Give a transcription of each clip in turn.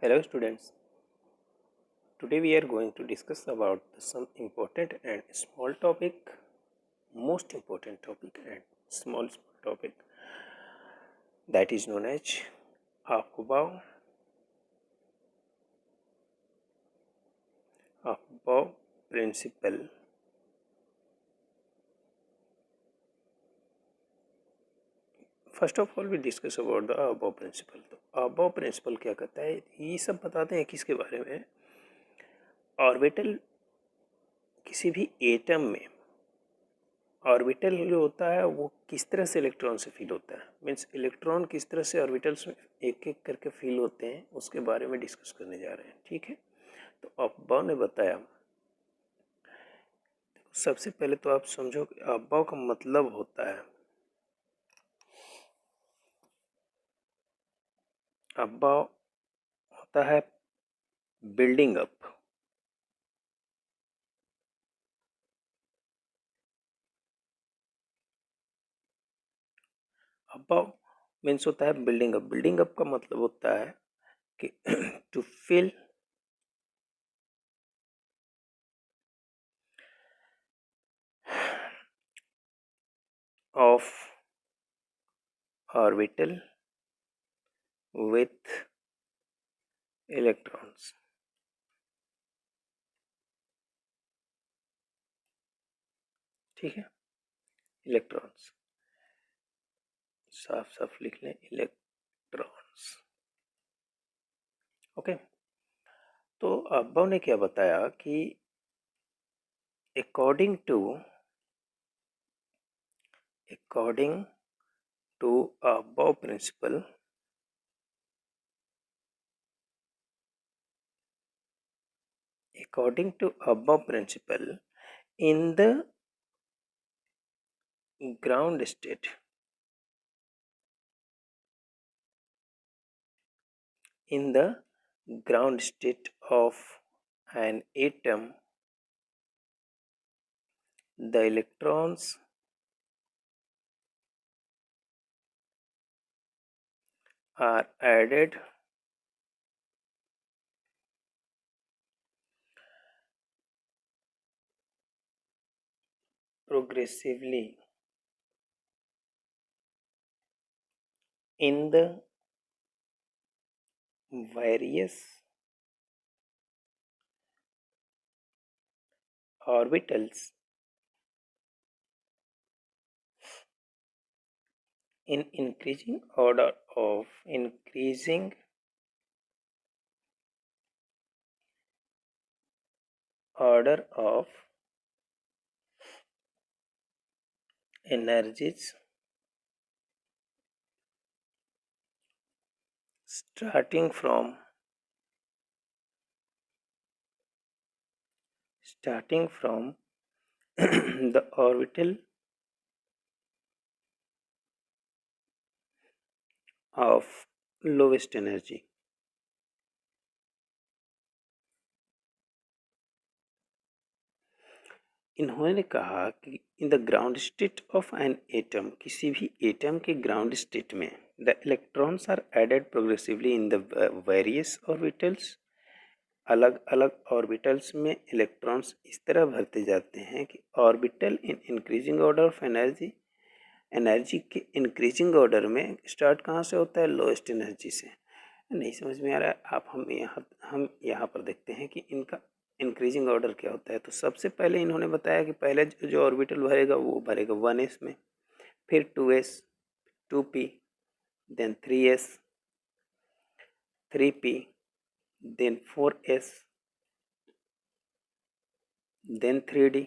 Hello students, today we are going to discuss about some important and small topic, most important topic and small topic, that is known as Aufbau principle. First of all we discuss about the Aufbau principle. तो Aufbau principle क्या कहता है, ये सब बताते हैं किसके बारे में। ऑर्बिटल किसी भी एटम में ऑर्बिटल जो होता है वो किस तरह से इलेक्ट्रॉन से फिल होता है, मीन्स इलेक्ट्रॉन किस तरह से ऑर्बिटल्स में एक एक करके फिल होते हैं, उसके बारे में डिस्कस करने जा रहे हैं। ठीक है, तो अब्बाव ने बताया। सबसे पहले तो आप समझो कि अब्बाव का मतलब होता है, अब्बाव होता है बिल्डिंग अप। अब्बाव मीन्स होता है बिल्डिंग अप। बिल्डिंग अप का मतलब होता है कि to fill of orbital with electrons. ठीक है, इलेक्ट्रॉन्स साफ साफ लिख लें, इलेक्ट्रॉन्स। ओके, तो अब्बाव ने क्या बताया कि according to above principle, according to above principle, in the ground state, of an atom, the electrons are added progressively in the various orbitals in increasing order of energies, starting from the orbital of lowest energy। इन्होंने कहा कि in the ground state of an atom, किसी भी atom के ground state में the electrons are added progressively in the various orbitals. अलग अलग orbitals में इलेक्ट्रॉन्स इस तरह भरते जाते हैं कि orbital in increasing order of energy, energy के इंक्रीजिंग ऑर्डर में स्टार्ट कहाँ से होता है, लोएस्ट एनर्जी से। नहीं समझ में आ रहा है आप, हम यहाँ पर देखते हैं कि इनका इंक्रीजिंग ऑर्डर क्या होता है। तो सबसे पहले इन्होंने बताया कि पहले जो ऑर्बिटल भरेगा वो भरेगा 1s में, फिर 2s, 2p, then 3s, 3p, then 4s, then 3d,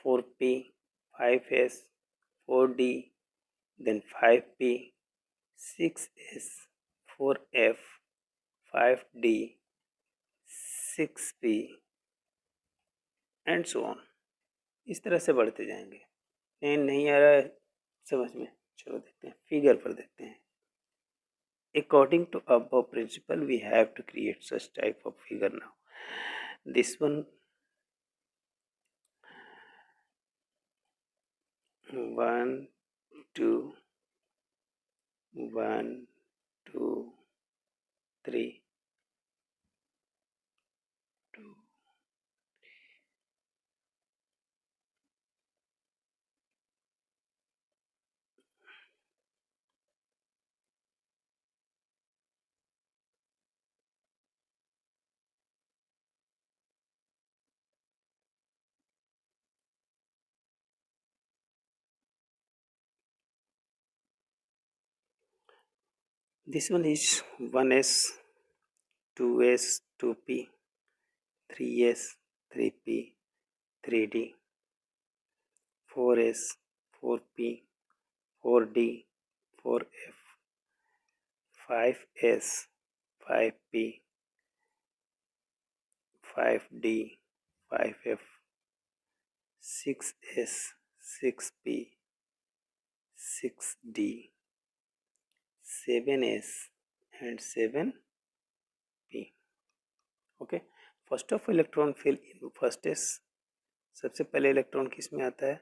4p, 5s, 4d, then 5p, 6s, 4f, 5d, 6p and so on. इस तरह से बढ़ते जाएंगे। नहीं आ रहा है समझ में, चलो देखते हैं, फिगर पर देखते हैं। According to above principle, we have to create such type of figure now. This one 1, 2, 1, 2, 3, 2. This one is 1s, 2s, 2p, 3s, 3p, 3d, 4s, 4p, 4d, 4f, 5s, 5p, 5d, 5f, 6s, 6p, 6d, 7s and 7p. Okay, first of electron fill in first S. सबसे पहले electron किस में आता है?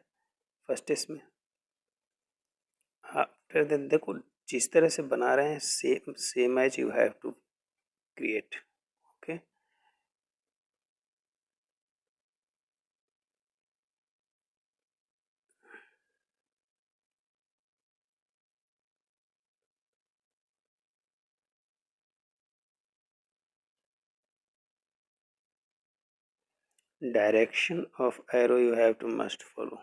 First S में। After then देखो जिस तरह से बना रहे हैं same as you have to create. Okay, direction of arrow you have to must follow.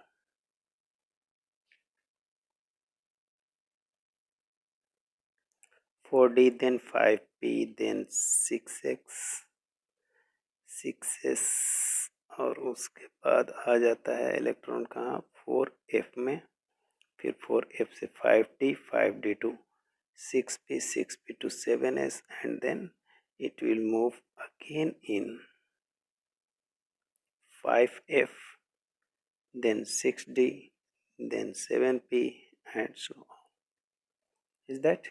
For D then 5p then 6x 6s और उसके बाद आ जाता है इलेक्ट्रॉन कहाँ? 4f में, फिर 4f से 5d 5d to 6p 6p to 7s and then it will move again in 5f then 6d then 7p and so on. Is that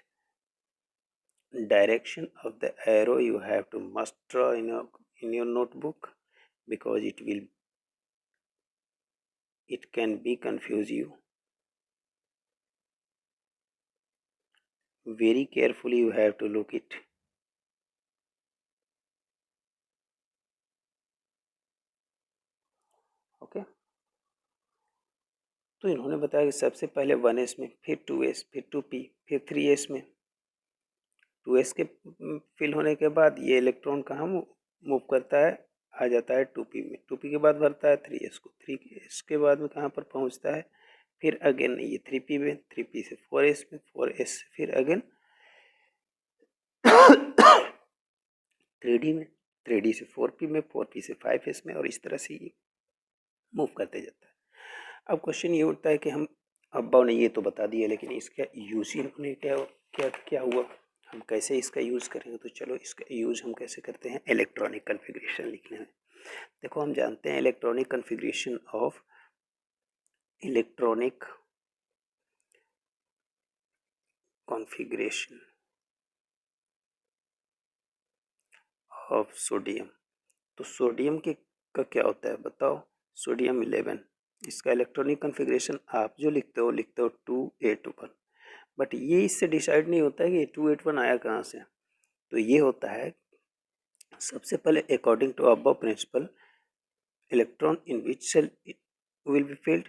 direction of the arrow you have to must draw in your notebook because it can be confuse you. Very carefully you have to look it. Okay, तो इन्होंने बताया कि सबसे पहले 1s में, फिर 2s, फिर 2p, फिर 3s में। 2s के फिल होने के बाद ये इलेक्ट्रॉन कहाँ मूव करता है? आ जाता है 2p में। 2p के बाद भरता है 3s को। 3s के बाद में कहाँ पर पहुँचता है? फिर अगेन ये 3p में, 3p से 4s में, 4s से फिर अगेन 3d में, 3d से 4p में, 4p से 5s में और इस तरह से ये मूव करते जाता है। अब क्वेश्चन ये उठता है कि हम अब्बा ने ये तो बता दिया लेकिन इसका यूज ही हमने क्या हुआ, हम कैसे इसका यूज़ करेंगे? तो चलो इसका यूज़ हम कैसे करते हैं इलेक्ट्रॉनिक कन्फिग्रेशन लिखने में। देखो हम जानते हैं electronic configuration of electronic configuration of sodium. तो सोडियम के का क्या होता है बताओ? सोडियम 11, इसका इलेक्ट्रॉनिक कन्फिग्रेशन आप जो लिखते हो 281, बट ये इससे डिसाइड नहीं होता है कि 281 आया कहाँ से। तो ये होता है सबसे पहले according to Aufbau principle electron in which cell will be filled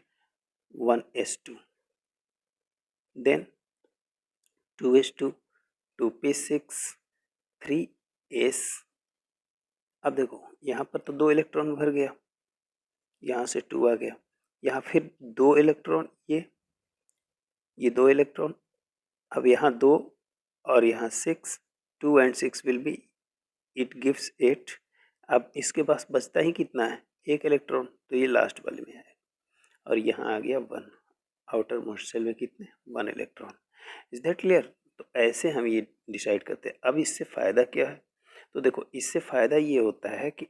1s2 then 2s2 2p6 3s। अब देखो यहाँ पर तो 2 इलेक्ट्रॉन भर गया, यहाँ से 2 आ गया, यहाँ फिर 2 इलेक्ट्रॉन, ये 2 इलेक्ट्रॉन, अब यहाँ 2 और यहाँ 6, 2 and 6 will be it gives 8। अब इसके पास बचता ही कितना है? 1 इलेक्ट्रॉन, तो ये लास्ट वाले में है और यहाँ आ गया 1। आउटर मोस्ट सेल में कितने? 1 इलेक्ट्रॉन। Is that clear? तो ऐसे हम ये डिसाइड करते हैं। अब इससे फ़ायदा क्या है? तो देखो इससे फ़ायदा ये होता है कि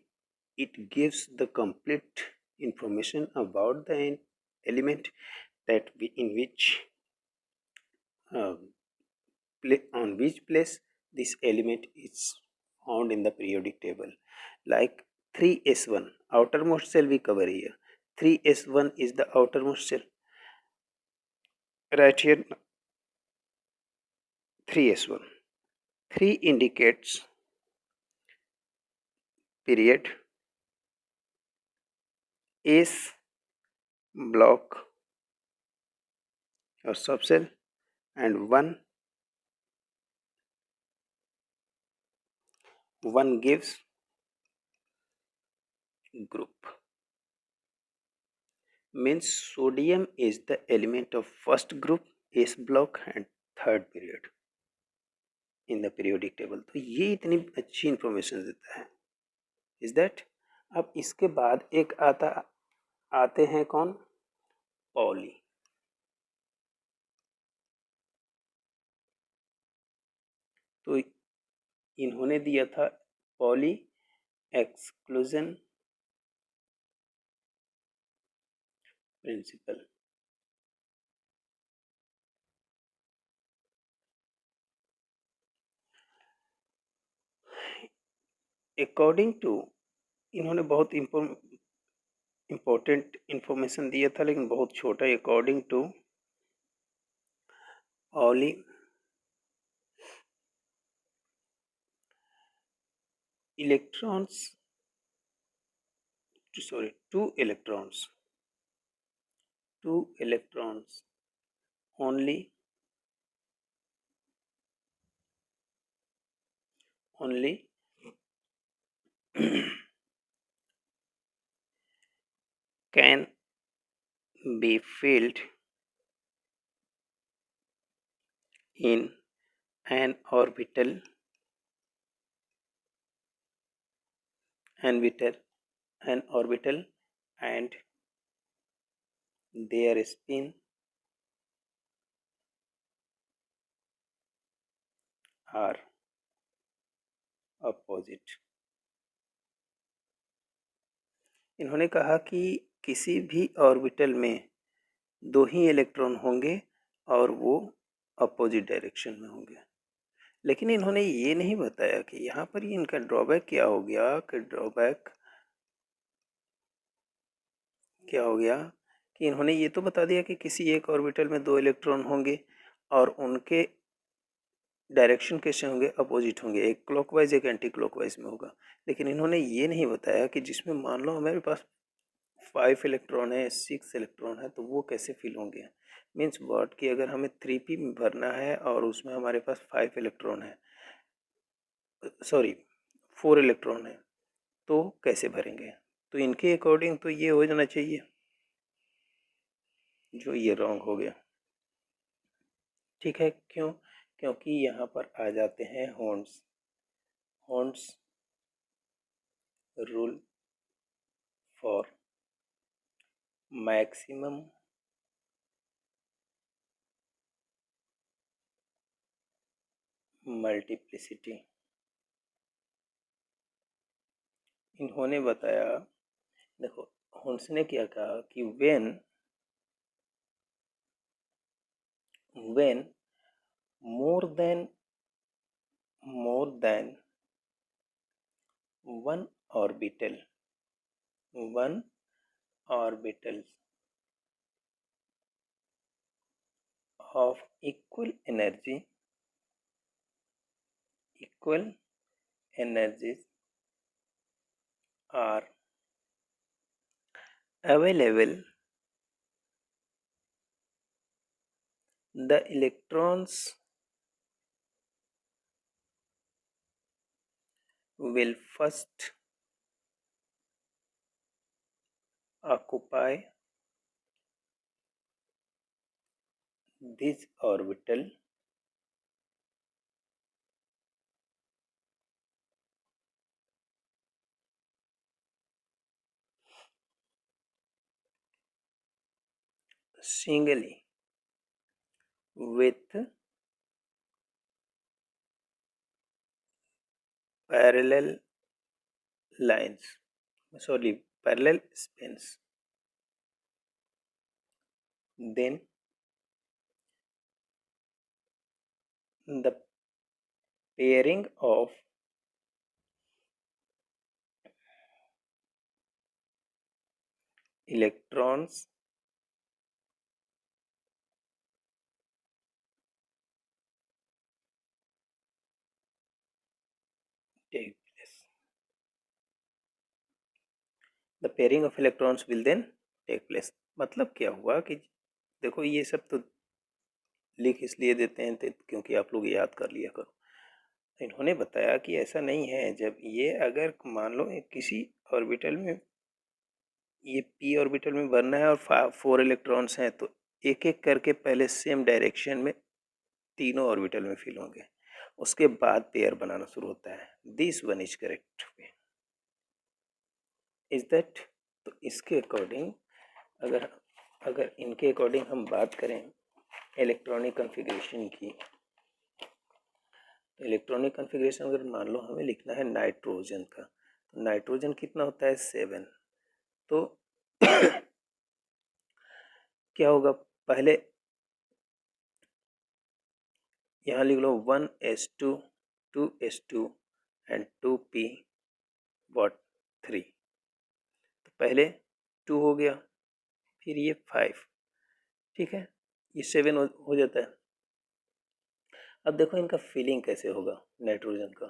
it gives the complete information about the element that in which on which place this element is found in the periodic table. Like 3s1 outermost cell we cover here. 3s1 is the outermost cell. Right here 3s1. 3 indicates period, S block or subcell, and 1 gives group. Means sodium is the element of first group, S block and third period in the periodic table. तो ये इतनी अच्छी information देता है. Is that. अब इसके बाद एक आते हैं कौन? पॉली. तो इन्होंने दिया था Pauli exclusion principle. According to, इन्होंने बहुत इम्पोर्टेंट इंफॉर्मेशन दिया था लेकिन बहुत छोटा. According to Pauli electrons, sorry, two electrons only can be filled in an orbital and their spin are opposite. इन्होंने कहा कि किसी भी ऑर्बिटल में 2 ही इलेक्ट्रॉन होंगे और वो अपोजिट डायरेक्शन में होंगे. लेकिन इन्होंने ये नहीं बताया कि यहाँ पर ये इनका ड्रॉबैक क्या हो गया. कि ड्रॉबैक क्या हो गया कि इन्होंने ये तो बता दिया कि किसी एक ऑर्बिटल में 2 इलेक्ट्रॉन होंगे और उनके डायरेक्शन कैसे होंगे? अपोजिट होंगे. एक क्लॉकवाइज एक एंटी क्लॉकवाइज में होगा. लेकिन इन्होंने ये नहीं बताया कि जिसमें मान लो हमारे पास 5 इलेक्ट्रॉन है, 6 इलेक्ट्रॉन है, तो वो कैसे फिल होंगे. मीन्स व्हाट कि अगर हमें 3p भरना है और उसमें हमारे पास 5 इलेक्ट्रॉन है, सॉरी 4 इलेक्ट्रॉन है, तो कैसे भरेंगे. तो इनके अकॉर्डिंग तो ये हो जाना चाहिए, जो ये रॉन्ग हो गया. ठीक है. क्यों? क्योंकि यहाँ पर आ जाते हैं horns rule for maximum multiplicity. इन्होंने बताया, देखो हॉर्न्स ने क्या कहा कि when more than one orbital of equal energies are available, the electrons will first occupy this orbital singly with parallel parallel spins. Then the pairing of electrons take place. The pairing of electrons will then take place. मतलब क्या हुआ कि देखो ये सब तो लिख इसलिए देते हैं क्योंकि आप लोग याद कर लिया करो। इन्होंने बताया कि ऐसा नहीं है, जब ये अगर मान लो किसी ऑर्बिटल में ये p ऑर्बिटल में बनना है और 4 इलेक्ट्रॉन्स हैं, तो एक एक करके पहले सेम डायरेक्शन में तीनों ऑर्बिटल में फिल होंगे, उसके बाद पेयर बनाना शुरू होता है। This one is correct way, is that? तो इसके अकॉर्डिंग अगर अगर इनके अकॉर्डिंग हम बात करें इलेक्ट्रॉनिक कॉन्फ़िगरेशन की, तो इलेक्ट्रॉनिक कॉन्फ़िगरेशन अगर मान लो हमें लिखना है नाइट्रोजन का, तो नाइट्रोजन कितना होता है 7। तो क्या होगा, पहले यहाँ लिख लो 1s2 2s2 and 2p what 3। तो पहले 2 हो गया, फिर ये 5, ठीक है, ये 7 हो जाता है। अब देखो इनका फिलिंग कैसे होगा नाइट्रोजन का।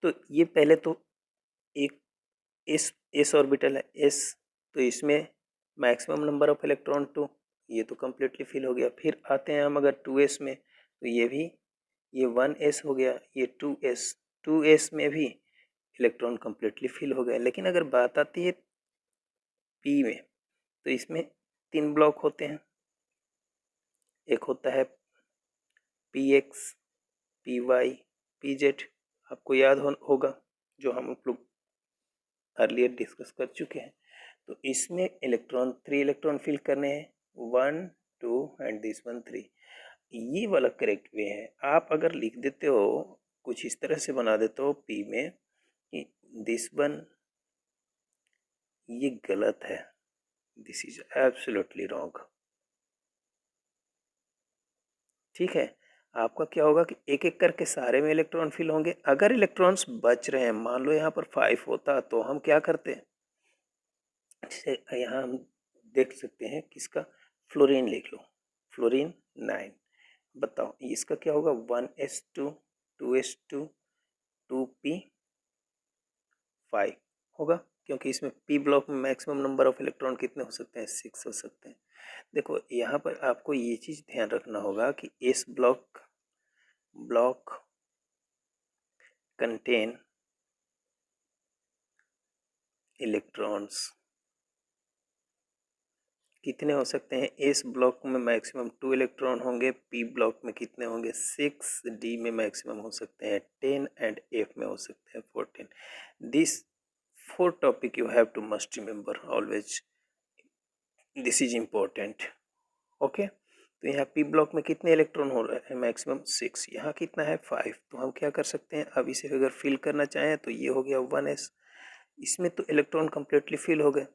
तो ये पहले तो एक एस ऑर्बिटल है एस, तो इसमें मैक्सिमम नंबर ऑफ इलेक्ट्रॉन 2, ये तो कम्प्लीटली फिल हो गया। फिर आते हैं हम अगर 2s में, तो ये भी ये 1s हो गया, ये 2s में भी इलेक्ट्रॉन कम्प्लीटली फिल हो गया। लेकिन अगर बात आती है p में, तो इसमें 3 ब्लॉक होते हैं। एक होता है px, py, pz, आपको याद होगा जो हम लोग अर्लियर डिस्कस कर चुके हैं। तो इसमें 3 इलेक्ट्रॉन फिल करने हैं, 1 2 एंड दिस वन 3। ये वाला करेक्ट वे है। आप अगर लिख देते हो कुछ इस तरह से बना देते हो p में कि दिस वन, ये गलत है, दिस इज एब्सोल्युटली रॉन्ग। ठीक है, आपका क्या होगा कि एक एक करके सारे में इलेक्ट्रॉन फिल होंगे। अगर इलेक्ट्रॉन्स बच रहे हैं, मान लो यहाँ पर 5 होता, तो हम क्या करते हैं, यहाँ हम देख सकते हैं किसका, फ्लोरीन लिख लो, फ्लोरीन 9। बताओ इसका क्या होगा, 1s2 2s2 2p5 होगा, क्योंकि इसमें p ब्लॉक में मैक्सिमम नंबर ऑफ इलेक्ट्रॉन कितने हो सकते हैं, 6 हो सकते हैं। देखो यहाँ पर आपको ये चीज़ ध्यान रखना होगा कि इस ब्लॉक कंटेन इलेक्ट्रॉन्स कितने हो सकते हैं, इस ब्लॉक में मैक्सिमम 2 इलेक्ट्रॉन होंगे, पी ब्लॉक में कितने होंगे 6, डी में मैक्सिमम हो सकते हैं 10 एंड एफ में हो सकते हैं 14। This 4 topic you have to must remember always, this is important. Okay, तो यहाँ पी ब्लॉक में कितने इलेक्ट्रॉन हो रहे हैं, मैक्सिमम 6, यहाँ कितना है 5। तो हम क्या कर सकते हैं, अब इसे अगर फिल करना चाहें तो ये हो गया 1s, इसमें तो इलेक्ट्रॉन कम्प्लीटली फिल हो गए।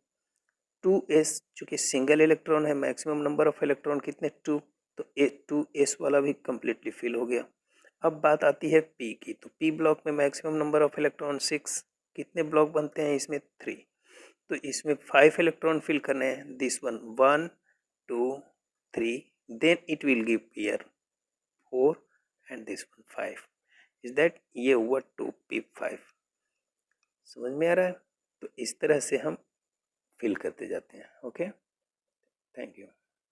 2s चूँकि सिंगल इलेक्ट्रॉन है, मैक्सिमम नंबर ऑफ इलेक्ट्रॉन कितने 2, तो 2s वाला भी कम्प्लीटली फिल हो गया। अब बात आती है p की, तो p ब्लॉक में मैक्सिमम नंबर ऑफ इलेक्ट्रॉन 6, कितने ब्लॉक बनते हैं इसमें 3, तो इसमें 5 इलेक्ट्रॉन फिल करने हैं, this one 1 2 3, then it will give pair 4 and this one 5, is that, ये हुआ 2p5। समझ में आ रहा है? तो इस तरह से हम फिल करते जाते हैं। Okay, thank you.